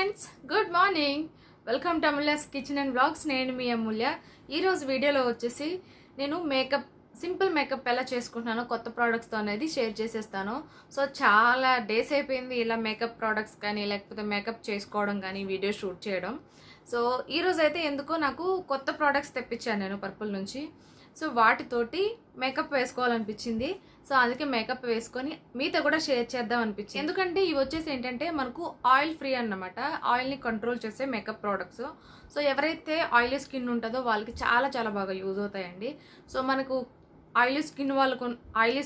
Friends, good morning. Welcome to Amulya's kitchen and blogs. నేను మీ అమూల్య. ఈరోజు వీడియోలో వచ్చేసి నేను సింపుల్ మేకప్ ఎలా చేసుకుంటున్నానో కొత్త ప్రోడక్ట్స్తో అనేది షేర్ చేసేస్తాను. సో చాలా డేస్ అయిపోయింది ఇలా మేకప్ ప్రోడక్ట్స్ కానీ లేకపోతే మేకప్ చేసుకోవడం కానీ వీడియో షూట్ చేయడం. సో ఈరోజు అయితే ఎందుకో నాకు కొత్త ప్రోడక్ట్స్ తెప్పించాను నేను పర్పుల్ నుంచి. సో వాటితోటి మేకప్ వేసుకోవాలనిపించింది. సో అందుకే మేకప్ వేసుకొని మీతో కూడా షేర్ చేద్దాం అనిపించింది. ఎందుకంటే ఇవి వచ్చేసి ఏంటంటే మనకు ఆయిల్ ఫ్రీ అన్నమాట, ఆయిల్ని కంట్రోల్ చేసే మేకప్ ప్రోడక్ట్స్. సో ఎవరైతే ఆయిలీ స్కిన్ ఉంటుందో వాళ్ళకి చాలా చాలా బాగా యూజ్ అవుతాయండి. సో మనకు ఆయిలీ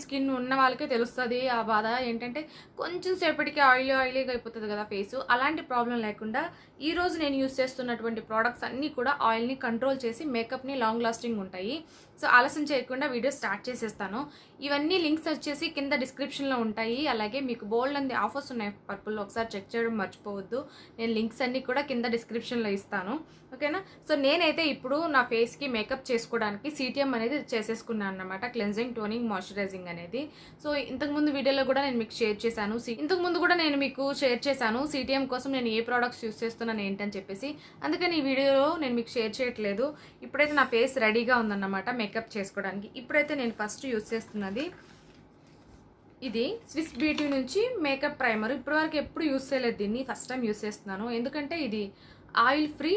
స్కిన్ ఉన్న వాళ్ళకే తెలుస్తుంది ఆ బాధ. ఏంటంటే కొంచెం సేపటికి ఆయిలీగా అయిపోతుంది కదా ఫేస్. అలాంటి ప్రాబ్లం లేకుండా ఈరోజు నేను యూస్ చేస్తున్నటువంటి ప్రోడక్ట్స్ అన్నీ కూడా ఆయిల్ని కంట్రోల్ చేసి మేకప్ని లాంగ్ లాస్టింగ్ ఉంటాయి. సో ఆలస్యం చేయకుండా వీడియో స్టార్ట్ చేసేస్తాను. ఇవన్నీ లింక్స్ వచ్చేసి కింద డిస్క్రిప్షన్లో ఉంటాయి. అలాగే మీకు బోల్డ్ అంది ఆఫర్స్ ఉన్నాయి పర్పుల్లో, ఒకసారి చెక్ చేయడం మర్చిపోవద్దు. నేను లింక్స్ అన్నీ కూడా కింద డిస్క్రిప్షన్లో ఇస్తాను, ఓకేనా. సో నేనైతే ఇప్పుడు నా ఫేస్కి మేకప్ చేసుకోవడానికి సిటిఎం అనేది చేసేసుకున్నాను అన్నమాట, క్లెన్జింగ్, టోనింగ్, మాయిశ్చరైజింగ్ అనేది. సో ఇంతకుముందు వీడియోలో కూడా నేను మీకు షేర్ చేశాను సిటిఎం కోసం నేను ఏ ప్రోడక్ట్స్ యూస్ చేస్తున్నాను ఏంటని చెప్పేసి. అందుకని ఈ వీడియోలో నేను మీకు షేర్ చేయట్లేదు. ఇప్పుడైతే నా ఫేస్ రెడీగా ఉందన్నమాట మేకప్ చేసుకోవడానికి. ఇప్పుడైతే నేను ఫస్ట్ యూస్ చేస్తున్నది ఇది స్విస్ బ్యూటీ నుంచి మేకప్ ప్రైమర్. ఇప్పటివరకు ఎప్పుడు యూస్ చేయలేదు దీన్ని, ఫస్ట్ టైం యూస్ చేస్తున్నాను. ఎందుకంటే ఇది oil free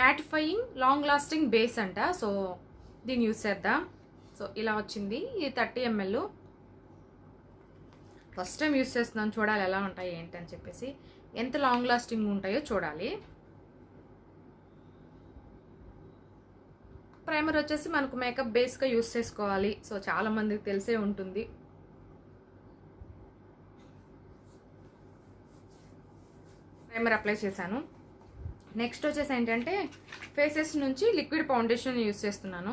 mattifying long lasting base అంట. సో దీన్ని యూస్ చేద్దాం. సో ఇలా వచ్చింది, ఇది 30 ml. ఫస్ట్ టైం యూస్ చేస్తున్నాను, చూడాలి ఎలా ఉంటాయి ఏంటని చెప్పేసి, ఎంత లాంగ్ లాస్టింగ్ ఉంటాయో చూడాలి. ప్రైమర్ వచ్చేసి మనకు మేకప్ బేస్గా యూస్ చేసుకోవాలి. సో చాలా మందికి తెలిసే ఉంటుంది. ప్రైమర్ అప్లై చేశాను. నెక్స్ట్ వచ్చేసి ఏంటంటే ఫేసెస్ నుంచి లిక్విడ్ ఫౌండేషన్ యూస్ చేస్తున్నాను.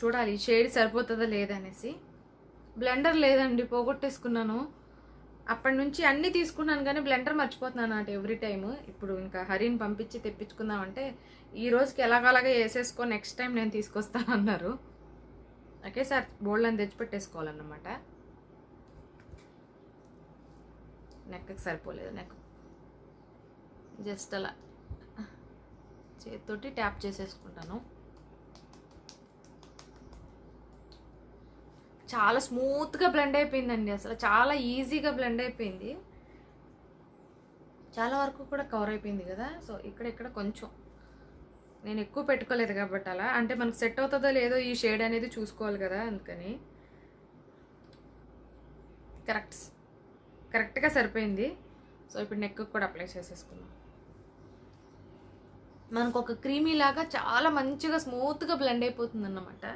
చూడాలి షేడ్ సరిపోతుందా లేదనేసి. బ్లెండర్ లేదండి, పోగొట్టేసుకున్నాను. అప్పటి నుంచి అన్నీ తీసుకున్నాను కానీ బ్లెండర్ మర్చిపోతున్నాను అంటే ఎవ్రీ టైమ్. ఇప్పుడు ఇంకా హరిని పంపించి తెప్పించుకుందామంటే ఈ రోజుకి ఎలాగలాగా వేసేసుకో, నెక్స్ట్ టైం నేను తీసుకొస్తాను అన్నారు. ఓకే సార్, బోల్డ్ అని తెచ్చిపెట్టేసుకోవాలన్నమాట. నెక్కి సరిపోలేదు, నెక్ జస్ట్ అలా చేతితోటి ట్యాప్ చేసేసుకుంటాను. చాలా స్మూత్గా బ్లెండ్ అయిపోయిందండి, అసలు చాలా ఈజీగా బ్లెండ్ అయిపోయింది. చాలా వరకు కూడా కవర్ అయిపోయింది కదా. సో ఇక్కడ కొంచెం నేను ఎక్కువ పెట్టుకోలేదు కాబట్టి అలా, అంటే మనకు సెట్ అవుతుందో లేదో ఈ షేడ్ అనేది చూసుకోవాలి కదా, అందుకని కరెక్ట్గా సరిపోయింది. సో ఇప్పుడు నెక్ కూడా అప్లై చేసేసుకున్నాం. మనకు ఒక క్రీమీ లాగా చాలా మంచిగా స్మూత్గా బ్లెండ్ అయిపోతుంది అన్నమాట.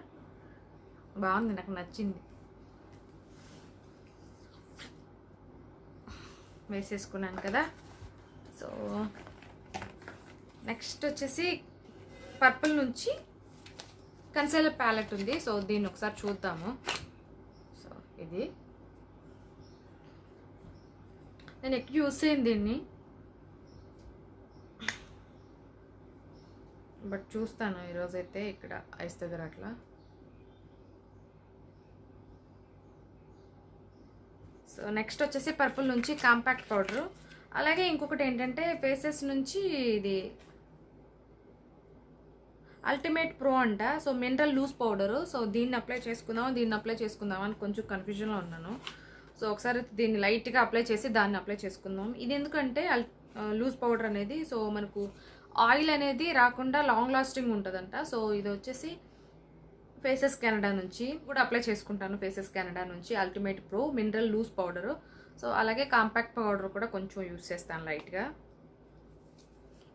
బాగుంది, నాకు నచ్చింది. వేసేసుకున్నాను కదా. సో నెక్స్ట్ వచ్చేసి పర్పుల్ నుంచి కన్సీలర్ ప్యాలెట్ ఉంది. సో దీన్ని ఒకసారి చూద్దాము. సో ఇది నేను ఎక్కువ యూస్ అయ్యింది దీన్ని, బట్ చూస్తాను ఈరోజైతే ఇక్కడ ఐస్ దగ్గర అట్లా. సో నెక్స్ట్ వచ్చేసి పర్పుల్ నుంచి కాంపాక్ట్ పౌడరు. అలాగే ఇంకొకటి ఏంటంటే ఫేసెస్ నుంచి ఇది అల్టిమేట్ ప్రో అంట. So mineral loose powder. So దీన్ని అప్లై చేసుకుందాం అని కొంచెం కన్ఫ్యూజన్లో ఉన్నాను. సో ఒకసారి దీన్ని లైట్గా అప్లై చేసి దాన్ని అప్లై చేసుకుందాం. ఇది ఎందుకంటే లూజ్ పౌడర్ అనేది సో మనకు ఆయిల్ అనేది రాకుండా లాంగ్ లాస్టింగ్ ఉంటుందంట. సో ఇది వచ్చేసి ఫేసెస్ కెనడా నుంచి కూడా అప్లై చేసుకుంటాను. ఫేసెస్ కెనడా నుంచి ultimate pro mineral loose powder. So అలాగే కాంపాక్ట్ పౌడర్ కూడా కొంచెం యూస్ చేస్తాను లైట్గా.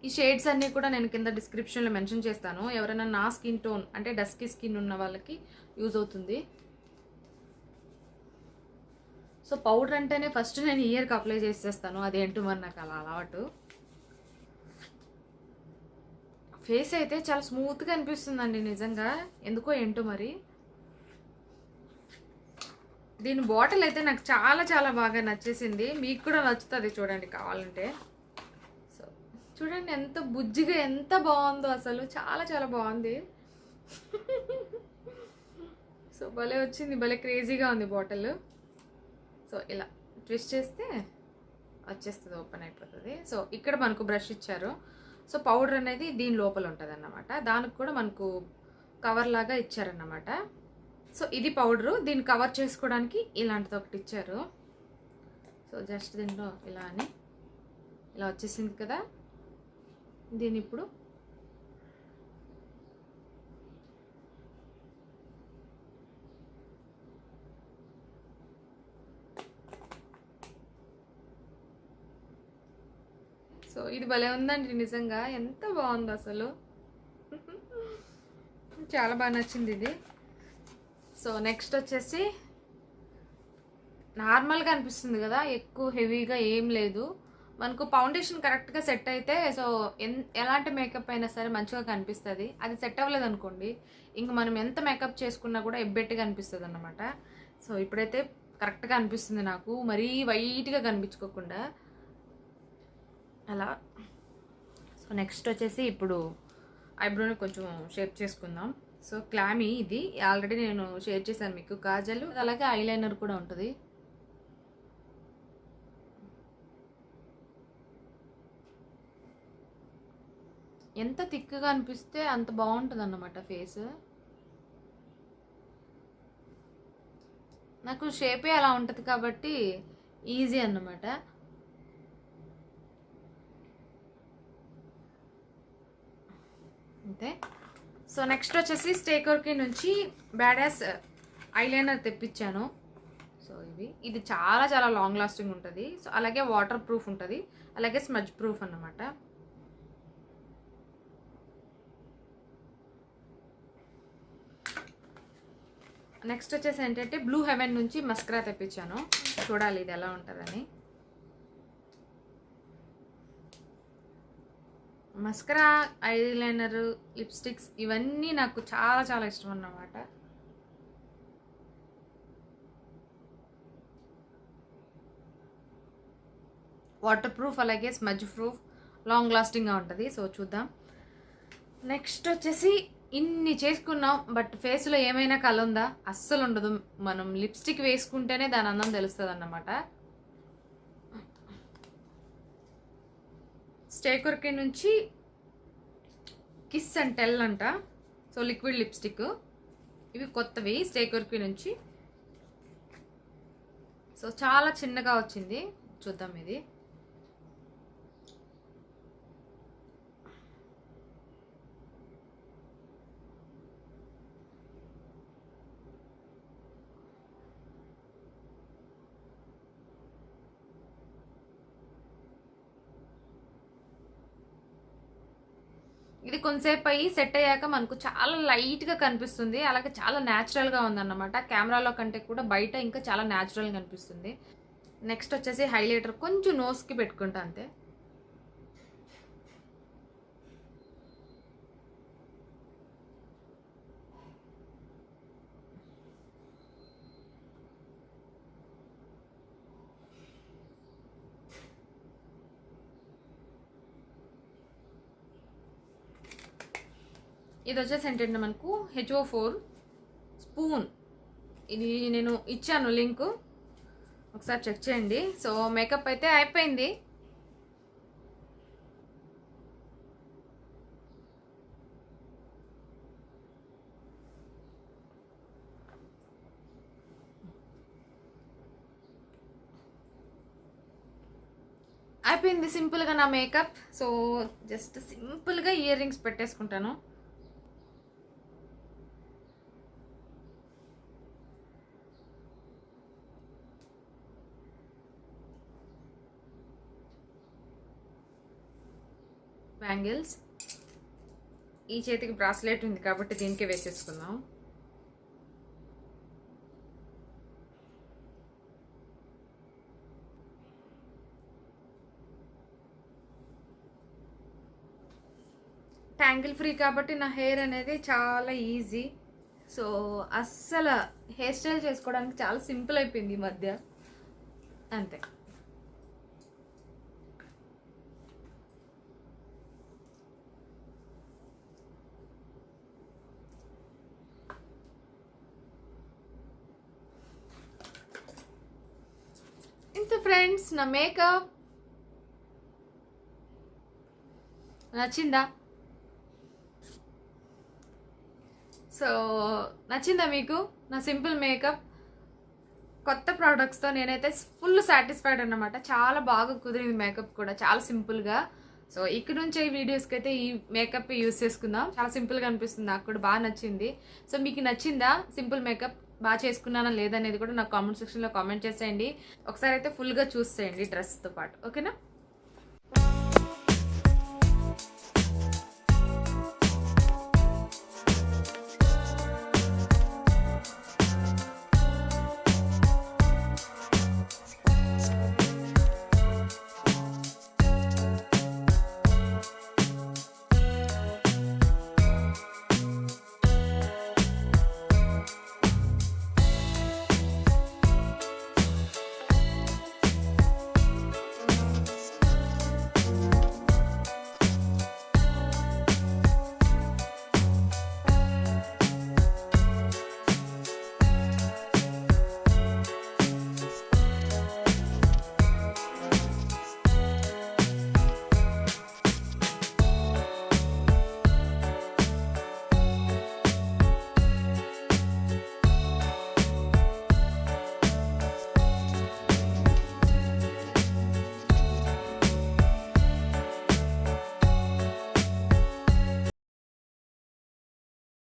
ఈ షేడ్స్ అన్నీ కూడా నేను కింద డిస్క్రిప్షన్లో మెన్షన్ చేస్తాను. ఎవరైనా నా స్కిన్ టోన్ అంటే డస్కీ స్కిన్ ఉన్న వాళ్ళకి యూజ్ అవుతుంది. సో పౌడర్ అంటేనే ఫస్ట్ నేను ఇయర్కి అప్లై చేసేస్తాను, అదేంటో మరి నాకు అలా అలవాటు. ఫేస్ అయితే చాలా స్మూత్గా అనిపిస్తుందండి నిజంగా, ఎందుకో ఏంటో మరి. దీని బాటిల్ అయితే నాకు చాలా చాలా బాగా నచ్చేసింది, మీకు కూడా నచ్చుతుంది చూడండి కావాలంటే. సో చూడండి ఎంత బుజ్జిగా ఎంత బాగుందో, అసలు చాలా చాలా బాగుంది. సో భలే వచ్చింది, భలే క్రేజీగా ఉంది బాటిల్. సో ఇలా ట్విస్ట్ చేస్తే వచ్చేస్తుంది, ఓపెన్ అయిపోతుంది. సో ఇక్కడ మనకు బ్రష్ ఇచ్చారు. సో పౌడర్ అనేది దీని లోపల ఉంటుంది అన్నమాట. దానికి కూడా మనకు కవర్ లాగా ఇచ్చారన్నమాట. సో ఇది పౌడరు, దీన్ని కవర్ చేసుకోవడానికి ఇలాంటిది ఒకటి ఇచ్చారు. సో జస్ట్ దీంట్లో ఇలా అని ఇలా వచ్చేసింది కదా. దీన్ని ఇప్పుడు సో ఇది భలే ఉందండి, నిజంగా ఎంత బాగుంది అసలు. చాలా బాగా నచ్చింది ఇది. సో నెక్స్ట్ వచ్చేసి నార్మల్గా అనిపిస్తుంది కదా, ఎక్కువ హెవీగా ఏం లేదు. మనకు ఫౌండేషన్ కరెక్ట్గా సెట్ అయితే సో ఎలాంటి మేకప్ అయినా సరే మంచిగా కనిపిస్తుంది. అది సెట్ అవ్వలేదు అనుకోండి, ఇంక మనం ఎంత మేకప్ చేసుకున్నా కూడా ఎబ్బెట్టుగా అనిపిస్తుంది అన్నమాట. సో ఇప్పుడైతే కరెక్ట్గా అనిపిస్తుంది నాకు, మరీ వైట్గా కనిపించుకోకుండా అలా. సో నెక్స్ట్ వచ్చేసి ఇప్పుడు ఐబ్రోని కొంచెం షేప్ చేసుకుందాం. సో క్లామీ ఇది ఆల్రెడీ నేను షేర్ చేశాను మీకు, కాజల్ అలాగే ఐలైనర్ కూడా ఉంటుంది. ఎంత థిక్గా అనిపిస్తే అంత బాగుంటుంది అన్నమాట ఫేస్. నాకు షేపే అలా ఉంటుంది కాబట్టి ఈజీ అన్నమాట. అంతే. సో నెక్స్ట్ వచ్చేసి స్టేకోర్కి నుంచి బ్యాడాస్ ఐలైనర్ తెప్పించాను. సో ఇది చాలా చాలా లాంగ్ లాస్టింగ్ ఉంటుంది. సో అలాగే వాటర్ ప్రూఫ్ ఉంటుంది, అలాగే స్మజ్ ప్రూఫ్ అన్నమాట. నెక్స్ట్ వచ్చేసి ఏంటంటే బ్లూ హెవెన్ నుంచి మస్కరా తెప్పించాను. చూడాలి ఇది ఎలా ఉంటుందని. మస్కరా, ఐలైనర్, లిప్స్టిక్స్ ఇవన్నీ నాకు చాలా చాలా ఇష్టం అన్నమాట. వాటర్ ప్రూఫ్ అలాగే స్మజ్ ప్రూఫ్, లాంగ్ లాస్టింగ్గా ఉంటుంది. సో చూద్దాం. నెక్స్ట్ వచ్చేసి ఇన్ని చేసుకున్నాం, బట్ ఫేస్లో ఏమైనా కళ ఉందా? అస్సలు ఉండదు. మనం లిప్స్టిక్ వేసుకుంటేనే దాని అందం తెలుస్తుంది అన్నమాట. స్టేకోర్కి నుంచి కిస్ అండ్ టెల్ అంట. సో లిక్విడ్ లిప్స్టిక్, ఇవి కొత్తవి స్టేకోర్కి నుంచి. సో చాలా చిన్నగా వచ్చింది, చూద్దాం ఇది. ఇది కొంతసేపు అయ్యి సెట్ అయ్యాక మనకు చాలా లైట్గా కనిపిస్తుంది, అలాగే చాలా న్యాచురల్గా ఉందన్నమాట. కెమెరాలో కంటే కూడా బయట ఇంకా చాలా న్యాచురల్గా కనిపిస్తుంది. నెక్స్ట్ వచ్చేసి హైలైటర్ కొంచెం నోస్కి పెట్టుకుంటా అంతే. ఇది వచ్చేసి ఏంటంటే మనకు HO4 స్పూన్, ఇది నేను ఇచ్చాను లింకు, ఒకసారి చెక్ చేయండి. సో మేకప్ అయితే అయిపోయింది. అయిపోయింది సింపుల్గా నా మేకప్. సో జస్ట్ సింపుల్గా ఇయర్ రింగ్స్ పెట్టేసుకుంటాను. బ్యాంగిల్స్, ఈ చేతికి బ్రాస్లెట్ ఉంది కాబట్టి దీనికే వేసేసుకుందాం. ట్యాంగిల్ ఫ్రీ కాబట్టి నా హెయిర్ అనేది చాలా ఈజీ. సో అస్సలు హెయిర్ స్టైల్ చేసుకోవడానికి చాలా సింపుల్ అయిపోయింది ఈ మధ్య, అంతే. చూస్తే ఫ్రెండ్స్ నా మేకప్ నచ్చిందా? సో నచ్చిందా మీకు నా సింపుల్ మేకప్? కొత్త ప్రోడక్ట్స్తో నేనైతే ఫుల్ సాటిస్ఫైడ్ అన్నమాట. చాలా బాగా కుదిరింది మేకప్ కూడా, చాలా సింపుల్గా. సో ఇక్కడ నుంచి ఈ వీడియోస్కి అయితే ఈ మేకప్ యూస్ చేసుకుందాం. చాలా సింపుల్గా అనిపిస్తుంది, నాకు కూడా బాగా నచ్చింది. సో మీకు నచ్చిందా సింపుల్ మేకప్? బాగా చేసుకున్నానా లేదనేది కూడా నాకు కామెంట్ సెక్షన్లో కామెంట్ చేసేయండి. ఒకసారి అయితే ఫుల్గా చూసేయండి డ్రెస్తో పాటు, ఓకేనా?